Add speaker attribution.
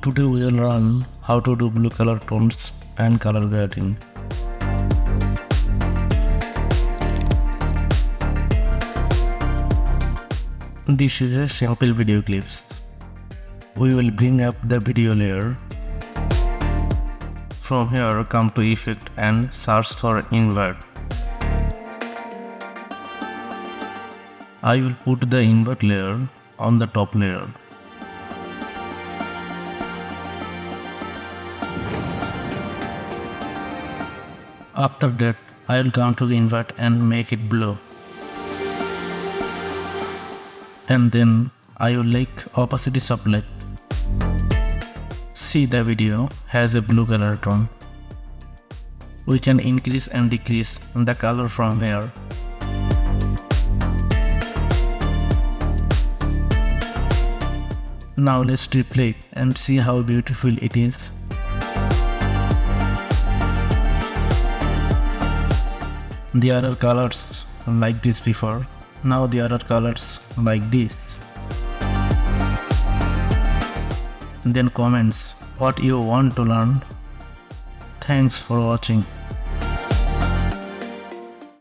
Speaker 1: Today we will learn how to do blue color tones and color grading. This is a sample video clips. We will bring up the video layer. From here come to effect and search for invert. I will put the invert layer on the top layer. After that, I will come to the invert and make it blue. And then I will like opacity soft-light. See, the video has a blue color tone. We can increase and decrease the color from here. Now let's replay it and see how beautiful it is. There are colors like this before. Now there are colors like this. Then comments what you want to learn. Thanks for watching.